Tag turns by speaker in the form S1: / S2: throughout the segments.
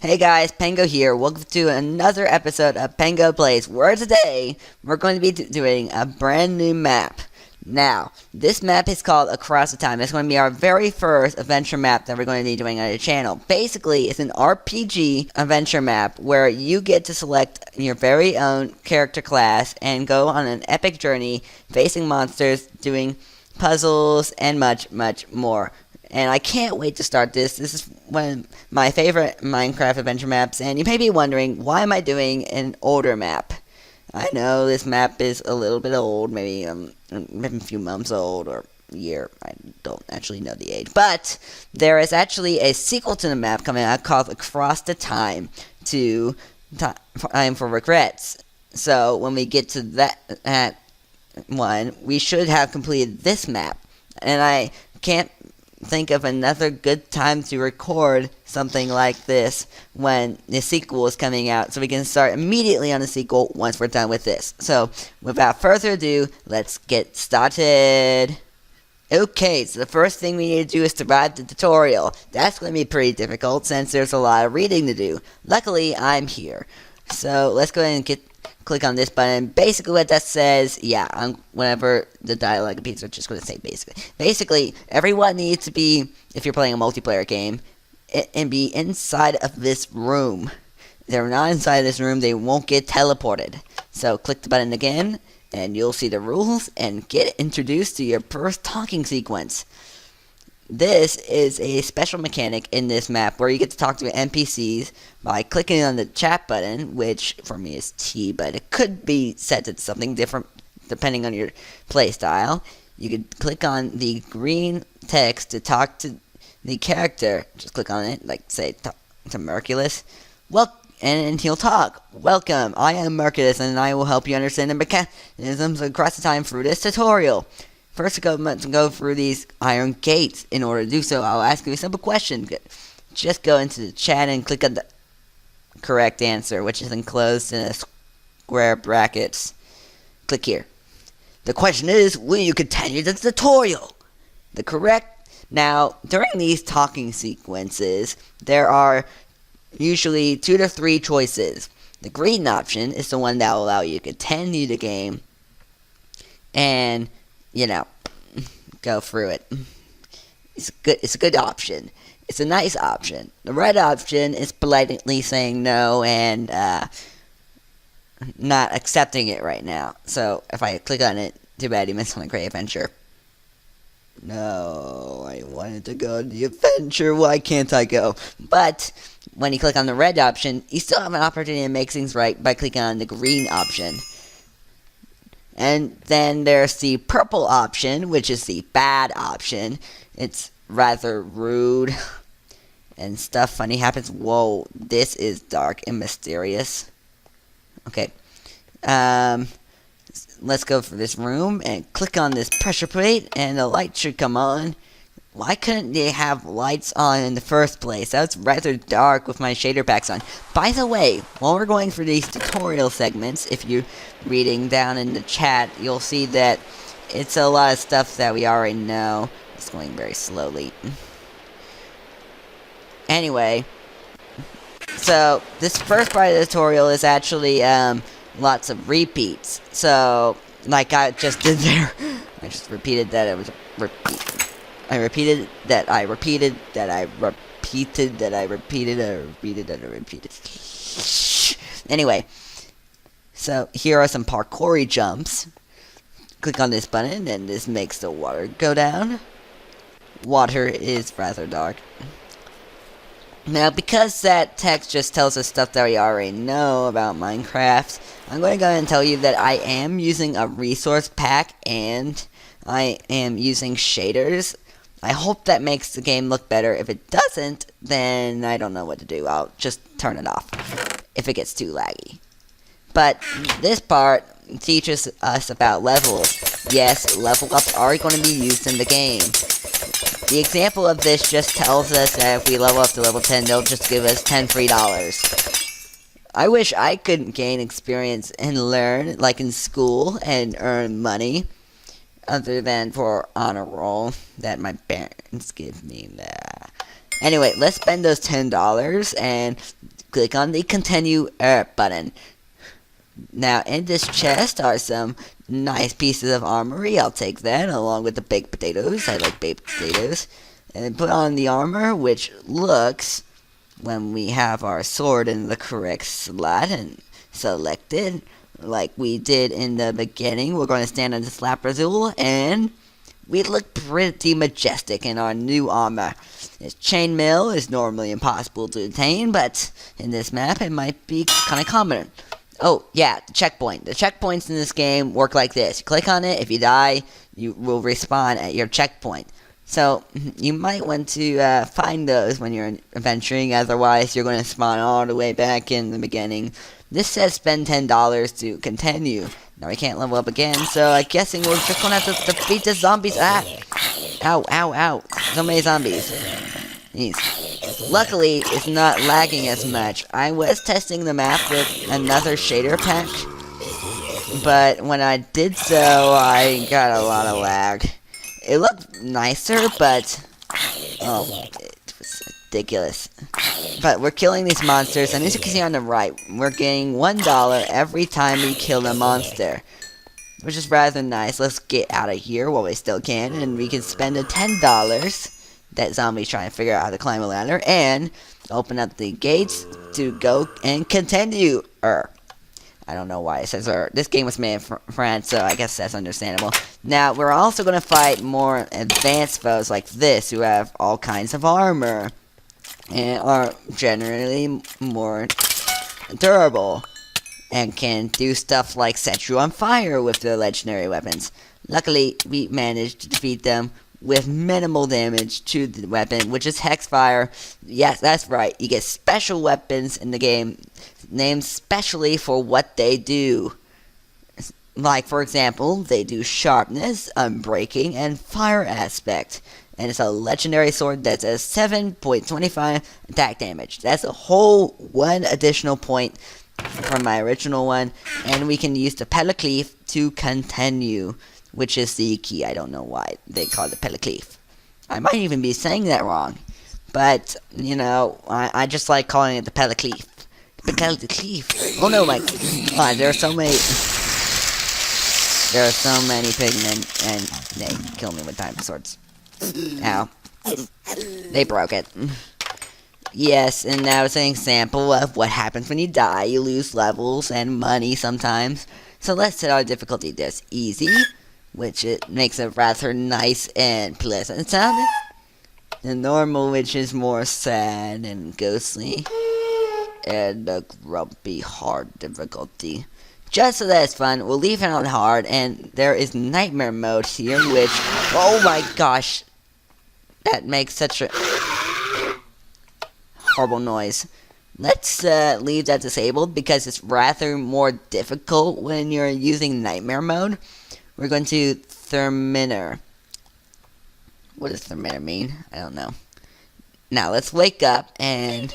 S1: Hey guys, Pengo here. Welcome to another episode of PengoPlays, where today we're going to be doing a brand new map. Now, this map is called Across the Time. It's going to be our very first adventure map that we're going to be doing on the channel. Basically, it's an RPG adventure map where you get to select your very own character class and go on an epic journey facing monsters, doing puzzles, and much, much more. And I can't wait to start this. This is one of my favorite Minecraft adventure maps, and you may be wondering, why am I doing an older map? I know this map is a little bit old, maybe a few months old, or a year. I don't actually know the age. But there is actually a sequel to the map coming out called Across the Time to Time for Regrets. So when we get to that one, we should have completed this map. And I can't think of another good time to record something like this when the sequel is coming out, so we can start immediately on the sequel once we're done with this. So without further ado, let's get started. Okay, so the first thing we need to do is survive the tutorial. That's going to be pretty difficult since there's a lot of reading to do. Luckily, I'm here. So let's go ahead and click on this button. Basically what that says, whenever the dialogue appears, I'm just going to say basically everyone needs to be, if you're playing a multiplayer game, and be inside of this room. If they're not inside of this room, they won't get teleported. So click the button again and you'll see the rules and get introduced to your first talking sequence. This is a special mechanic in this map where you get to talk to NPCs by clicking on the chat button, which for me is T, but it could be set to something different depending on your playstyle. You could click on the green text to talk to the character. Just click on it, like say talk to Merculus. And he'll talk. Welcome, I am Merculus, and I will help you understand the mechanisms across the time through this tutorial. First, go through these iron gates. In order to do so, I'll ask you a simple question. Just go into the chat and click on the correct answer, which is enclosed in a square brackets. Click here. The question is, will you continue the tutorial? Now, during these talking sequences, there are usually 2 to 3 choices. The green option is the one that will allow you to continue the game and go through it. It's a good option. It's a nice option. The red option is politely saying no and not accepting it right now. So if I click on it, too bad you missed on a great adventure. No, I wanted to go on the adventure. Why can't I go? But when you click on the red option, you still have an opportunity to make things right by clicking on the green option. And then there's the purple option, which is the bad option. It's rather rude and stuff funny happens. Whoa, this is dark and mysterious. Okay. Let's go for this room and click on this pressure plate and the light should come on. Why couldn't they have lights on in the first place? That's rather dark with my shader packs on. By the way, while we're going through these tutorial segments, if you're reading down in the chat, you'll see that it's a lot of stuff that we already know. It's going very slowly. Anyway, so this first part of the tutorial is actually lots of repeats. So, like I just did there, I just repeated that it was repeat. I repeated that I repeated that I repeated that I repeated that I repeated that I repeated. Anyway, so here are some parkoury jumps. Click on this button and this makes the water go down. Water is rather dark. Now, because that text just tells us stuff that we already know about Minecraft, I'm going to go ahead and tell you that I am using a resource pack and I am using shaders. I hope that makes the game look better. If it doesn't, then I don't know what to do. I'll just turn it off if it gets too laggy. But this part teaches us about levels. Yes, level ups are going to be used in the game. The example of this just tells us that if we level up to level 10, they'll just give us $10 free. I wish I could gain experience and learn, like in school, and earn money. Other than for honor roll that my parents give me. Anyway, let's spend those $10 and click on the continue button. Now in this chest are some nice pieces of armory. I'll take that along with the baked potatoes. I like baked potatoes. And put on the armor, which looks, when we have our sword in the correct slot and selected, like we did in the beginning, we're going to stand on this laprazul, and we look pretty majestic in our new armor. This chainmail is normally impossible to attain, but in this map it might be kind of common. Oh, yeah, the checkpoint. The checkpoints in this game work like this. You click on it, if you die, you will respawn at your checkpoint. So, you might want to find those when you're adventuring, otherwise you're going to spawn all the way back in the beginning. This says spend $10 to continue. Now we can't level up again, so I'm guessing we're just going to have to defeat the zombies. Ah! Ow, ow, ow. So many zombies. Jeez. Luckily, it's not lagging as much. I was testing the map with another shader pack, but when I did so, I got a lot of lag. It looked nicer, but oh, it was ridiculous. But we're killing these monsters, and as you can see on the right, we're getting $1 every time we kill a monster, which is rather nice. Let's get out of here while we still can, and we can spend the $10 that zombie's trying to figure out how to climb a ladder, and open up the gates to go and continue. I don't know why it says this game was made in France, so I guess that's understandable. Now, we're also going to fight more advanced foes like this, who have all kinds of armor, and are generally more durable, and can do stuff like set you on fire with their legendary weapons. Luckily, we managed to defeat them with minimal damage to the weapon, which is Hexfire. Yes, that's right, you get special weapons in the game, named specially for what they do. Like, for example, they do sharpness, unbreaking, and fire aspect. And it's a legendary sword that does 7.25 attack damage. That's a whole 1 additional point from my original one. And we can use the Pelacleave to continue, which is the key. I don't know why they call it Pelacleave. I might even be saying that wrong. But, you know, I just like calling it the Pelacleave. Oh no, my god, there are so many pigmen, and they kill me with diamond swords. Ow. They broke it. Yes, and now it's an example of what happens when you die. You lose levels and money sometimes. So let's set our difficulty this easy, which it makes it rather nice and pleasant sounding. The normal, which is more sad and ghostly. And the grumpy hard difficulty. Just so that it's fun, we'll leave it on hard, and there is nightmare mode here, which, oh my gosh, that makes such a horrible noise. Let's leave that disabled because it's rather more difficult when you're using nightmare mode. We're going to Therminer. What does Therminer mean? I don't know. Now let's wake up and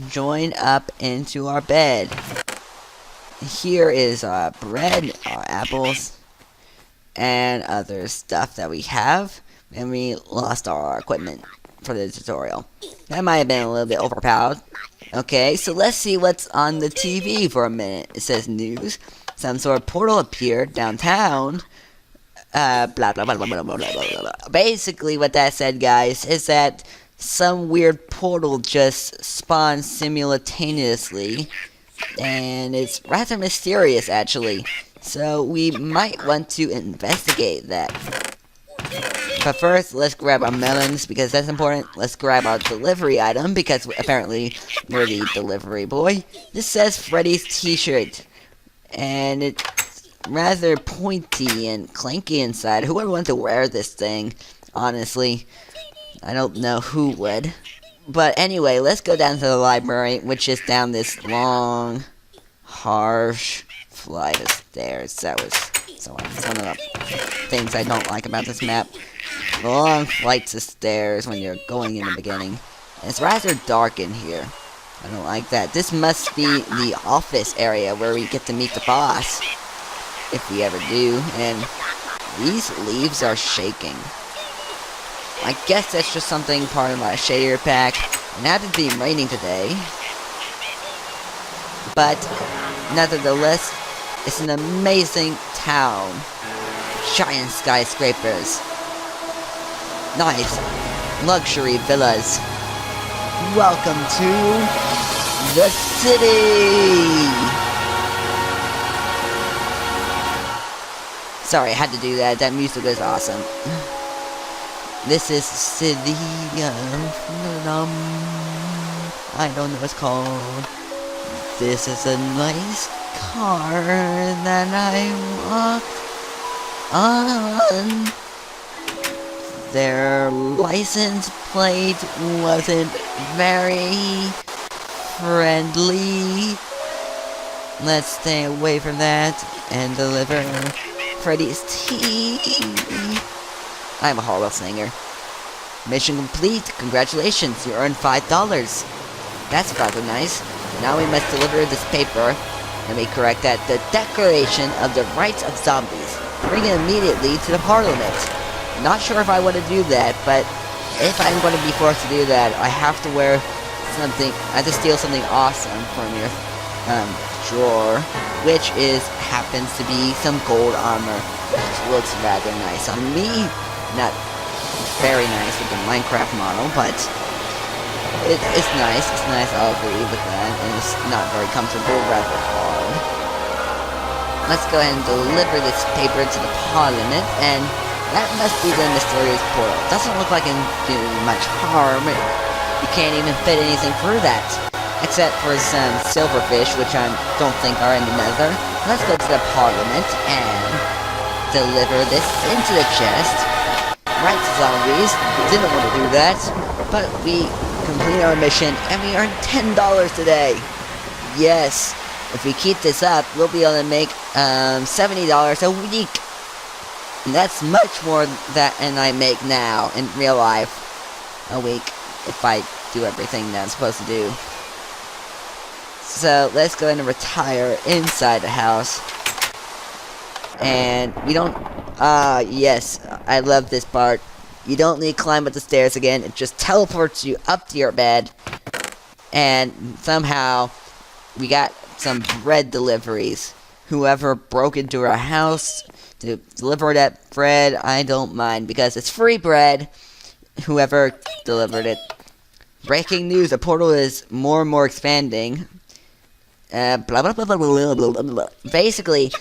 S1: join up into our bed. Here is our bread, our apples, and other stuff that we have. And we lost our equipment for the tutorial. That might have been a little bit overpowered. Okay, so let's see what's on the TV for a minute. It says news. Some sort of portal appeared downtown. Blah, blah, blah, blah, blah, blah, blah, blah. Basically, what that said, guys, is that some weird portal just spawned simultaneously, and it's rather mysterious, actually. So we might want to investigate that. But first, let's grab our melons, because that's important. Let's grab our delivery item, because apparently we're the delivery boy. This says Freddy's t-shirt, and it's rather pointy and clanky inside. Who would want to wear this thing, honestly? I don't know who would. But anyway, let's go down to the library, which is down this long, harsh flight of stairs. That was one of the things I don't like about this map. The long flights of stairs when you're going in the beginning. And it's rather dark in here. I don't like that. This must be the office area where we get to meet the boss. If we ever do. And these leaves are shaking. I guess that's just something part of my shader pack. And it happened to be raining today. but nevertheless, it's an amazing town. Giant skyscrapers. Nice luxury villas. Welcome to the city! Sorry, I had to do that. That music is awesome. This is city of... I don't know what it's called. This is a nice car that I walked on. Their license plate wasn't very friendly. Let's stay away from that and deliver Freddy's tea. I'm a horrible singer. Mission complete. Congratulations, you earned $5. That's rather nice. Now we must deliver this paper. Let me correct that. The Declaration of the Rights of Zombies. Bring it immediately to the Parliament. Not sure if I want to do that, but if I'm going to be forced to do that, I have to wear something. I have to steal something awesome from your drawer, which happens to be some gold armor, which looks rather nice on me. Not very nice with the Minecraft model, but it's nice. It's nice. I'll agree with that, and it's not very comfortable, rather hard. Let's go ahead and deliver this paper to the Parliament, and that must be the mysterious portal. Doesn't look like it can do much harm. You can't even fit anything through that. Except for some silverfish, which I don't think are in the nether. Let's go to the Parliament and deliver this into the chest. Right, zombies. Didn't want to do that. But we completed our mission and we earned $10 today. Yes. If we keep this up, we'll be able to make $70 a week. And that's much more than I make now in real life a week if I do everything that I'm supposed to do. So let's go ahead and retire inside the house. And we don't... yes, I love this part. You don't need to climb up the stairs again. It just teleports you up to your bed. And somehow we got some bread deliveries. Whoever broke into our house to deliver that bread, I don't mind, because it's free bread. Whoever delivered it. Breaking news, the portal is more and more expanding. Blah, blah, blah, blah, blah, blah, blah, blah. Basically,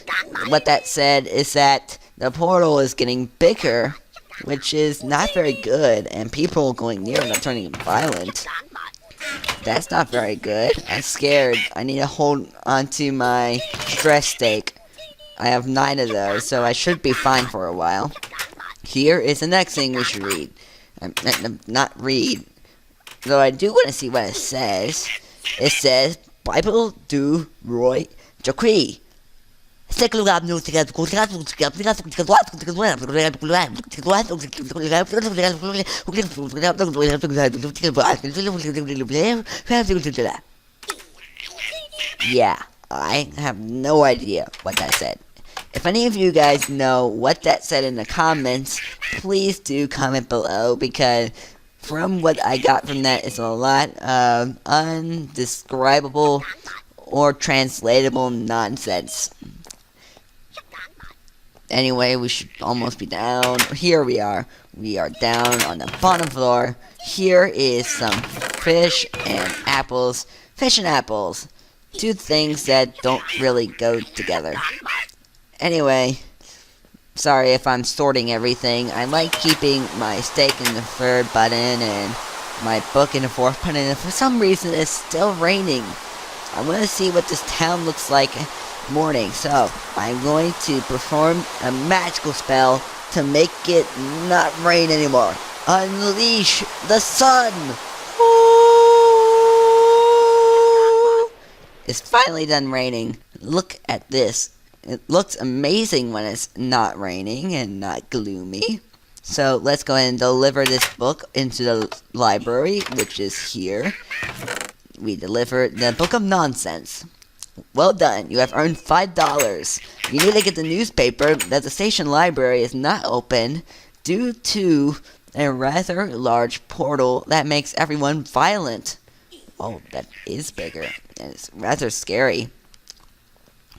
S1: what that said is that the portal is getting bigger, which is not very good, and people going near it are turning violent. That's not very good. I'm scared. I need to hold onto my stress stake. I have 9 of those, so I should be fine for a while. Here is the next thing we should read. Not read. Though I do want to see what it says. It says, Bible du Roy Jacqui. Yeah, I have no idea what that said. If any of you guys know what that said in the comments, please do comment below, because from what I got from that is a lot of undescribable or translatable nonsense. Anyway, we should almost be down. Here we are. We are down on the bottom floor. Here is some fish and apples. Fish and apples. 2 things that don't really go together. Anyway, sorry if I'm sorting everything. I like keeping my steak in the 3rd button and my book in the 4th button. And for some reason, it's still raining. I want to see what this town looks like morning. So, I'm going to perform a magical spell to make it not rain anymore. Unleash the sun! Ooh! It's finally done raining. Look at this. It looks amazing when it's not raining and not gloomy. So let's go ahead and deliver this book into the library, which is here. We delivered the Book of Nonsense. Well done, you have earned $5. You need to get the newspaper that the station library is not open due to a rather large portal that makes everyone violent. Oh, that is bigger. And it's rather scary.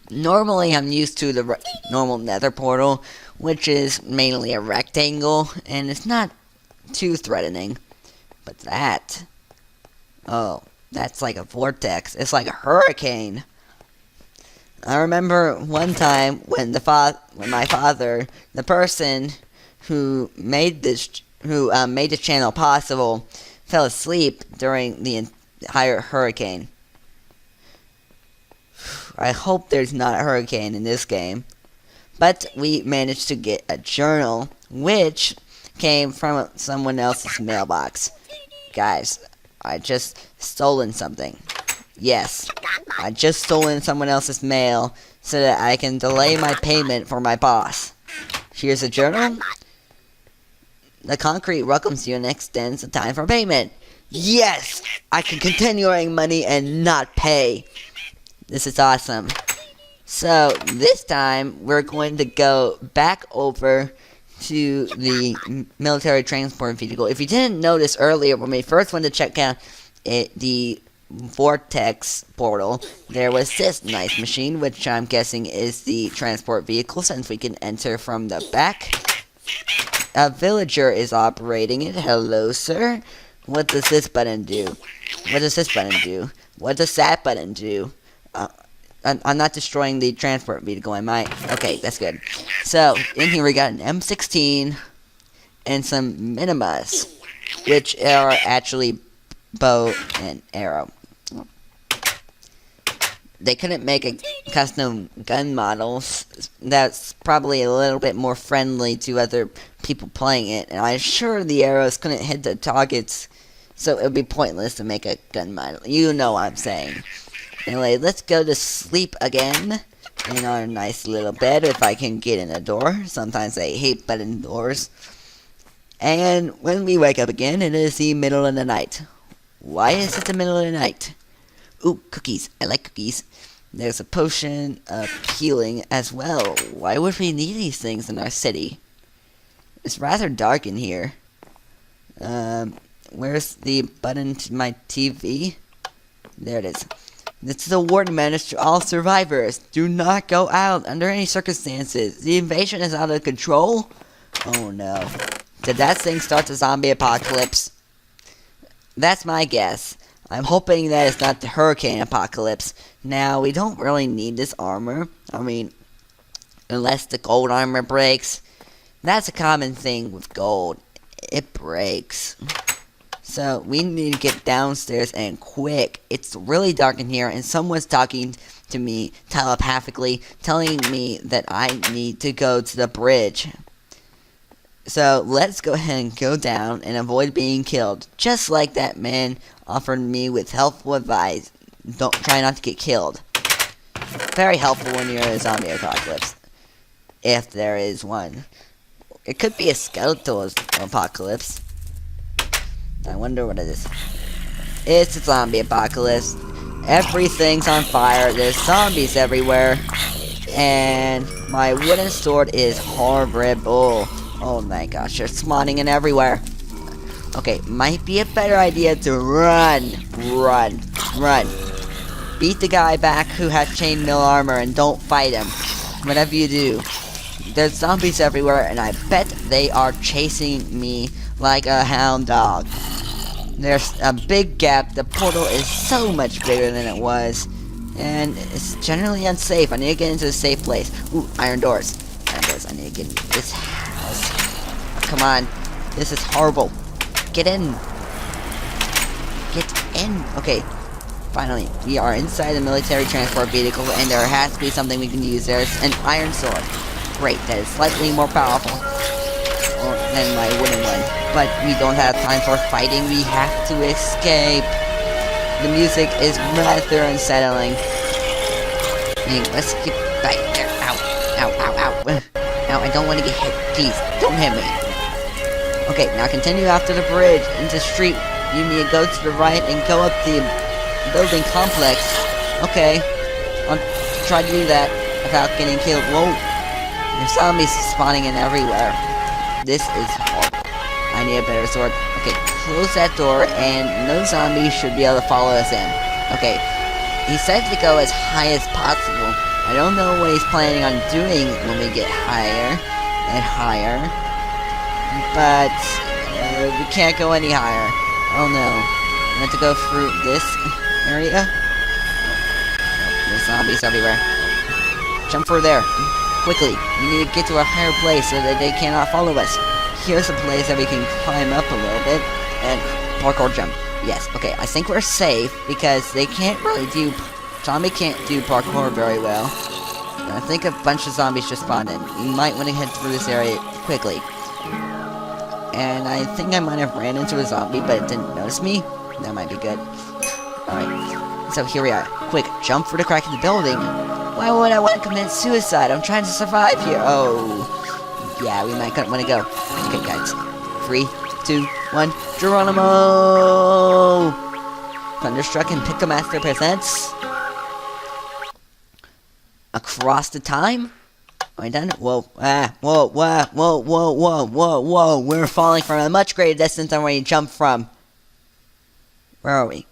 S1: Normally, I'm used to the normal nether portal, which is mainly a rectangle, and it's not too threatening. But that... Oh, that's like a vortex. It's like a hurricane. I remember one time when my father, the person who made this channel possible, fell asleep during the entire hurricane. I hope there's not a hurricane in this game. But we managed to get a journal, which came from someone else's mailbox. Guys, I just stolen something. Yes, I just stolen someone else's mail so that I can delay my payment for my boss. Here's a journal. The concrete welcomes you and extends the time for payment. Yes! I can continue earning money and not pay. This is awesome. So, this time, we're going to go back over to the military transport vehicle. If you didn't notice earlier, when we first went to check out the vortex portal, there was this nice machine, which I'm guessing is the transport vehicle, since we can enter from the back. A villager is operating it. Hello, sir. What does this button do? What does this button do? What does that button do? I'm not destroying the transport vehicle, am I? Okay, that's good. So, in here we got an M16 and some minimas, which are actually bow and arrow. They couldn't make a custom gun model that's probably a little bit more friendly to other people playing it, and I'm sure the arrows couldn't hit the targets, so it would be pointless to make a gun model. You know what I'm saying. Anyway, let's go to sleep again in our nice little bed if I can get in a door. Sometimes I hate button doors. And when we wake up again, it is the middle of the night. Why is it the middle of the night? Ooh, cookies. I like cookies. There's a potion of healing as well. Why would we need these things in our city? It's rather dark in here. Where's the button to my TV? There it is. This is a warning message to all survivors. Do not go out under any circumstances. The invasion is out of control. Oh no. Did that thing start the zombie apocalypse? That's my guess. I'm hoping that it's not the hurricane apocalypse. Now, we don't really need this armor. I mean, unless the gold armor breaks. That's a common thing with gold. It breaks. So, we need to get downstairs and quick. It's really dark in here, and someone's talking to me telepathically, telling me that I need to go to the bridge. So, let's go ahead and go down and avoid being killed. Just like that man offered me with helpful advice. Don't try not to get killed. Very helpful when you're in a zombie apocalypse. If there is one. It could be a skeletal apocalypse. I wonder what it is. It's a zombie apocalypse. Everything's on fire. There's zombies everywhere. And my wooden sword is horrible. Oh my gosh, they're spawning in everywhere. Okay, might be a better idea to run. Beat the guy back who has chainmail armor and don't fight him. Whatever you do. There's zombies everywhere, and I bet they are chasing me like a hound dog. There's a big gap. The portal is so much bigger than it was, and it's generally unsafe. I need to get into a safe place. Ooh, iron doors. Iron doors. I need to get into this house. Come on. This is horrible. Get in. Get in. Okay. Finally, we are inside the military transport vehicle, and there has to be something we can use. There's an iron sword. Great, that is slightly more powerful than my wooden one. But we don't have time for fighting. We have to escape. The music is rather unsettling. Let's get back there. Ow. Ow, ow, ow. Ow, I don't want to get hit. Please, don't hit me. Okay, now continue after the bridge into the street. You need to go to the right and go up the building complex. Okay, I'll try to do that without getting killed. Whoa. There's zombies spawning in everywhere. This is horrible. I need a better sword. Okay, close that door, and no zombies should be able to follow us in. Okay, he said to go as high as possible. I don't know what he's planning on doing when we get higher and higher, but we can't go any higher. Oh no, we have to go through this area. There's zombies everywhere. Jump through there. Quickly. We need to get to a higher place so that they cannot follow us. Here's a place that we can climb up a little bit. And parkour jump. Yes, okay. I think we're safe because they can't really do... Zombie can't do parkour very well. And I think a bunch of zombies just spawned in. We might want to head through this area quickly. And I think I might have ran into a zombie, but it didn't notice me. That might be good. Alright. So here we are. Quick, jump for the crack in the building. Why would I want to commit suicide? I'm trying to survive here. Oh. Yeah, we might want to go. Okay, guys. 3, 2, 1. Geronimo! Thunderstruck and Pickamaster presents... Across the Time? Are we done? Whoa. Whoa, whoa, whoa, whoa, whoa, whoa, whoa. We're falling from a much greater distance than where you jumped from. Where are we?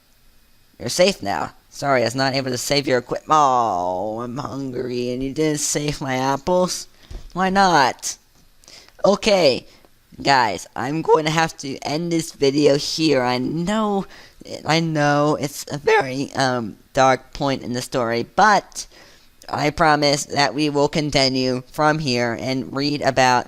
S1: You're safe now. Sorry, I was not able to save your equipment. Oh, I'm hungry, and you didn't save my apples? Why not? Okay, guys, I'm going to have to end this video here. I know it's a very dark point in the story, but I promise that we will continue from here and read about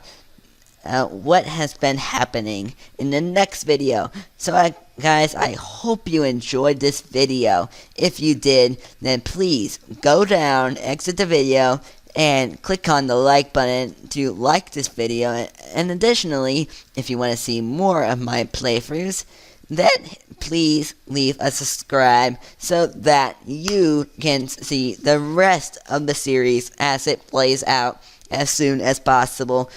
S1: what has been happening in the next video. So guys, I hope you enjoyed this video. If you did, then please go down, exit the video, and click on the like button to like this video. And additionally, if you want to see more of my playthroughs, then please leave a subscribe so that you can see the rest of the series as it plays out as soon as possible.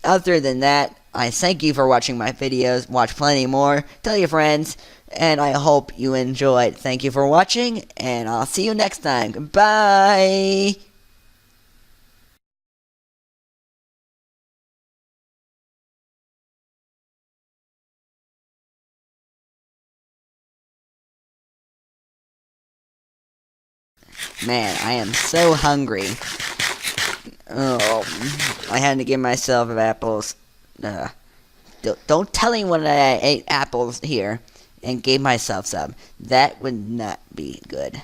S1: Other than that, I thank you for watching my videos. Watch plenty more. Tell your friends. And I hope you enjoyed. Thank you for watching. And I'll see you next time. Goodbye. Man, I am so hungry. Oh, I had to give myself apples. Don't tell anyone that I ate apples here and gave myself some. That would not be good.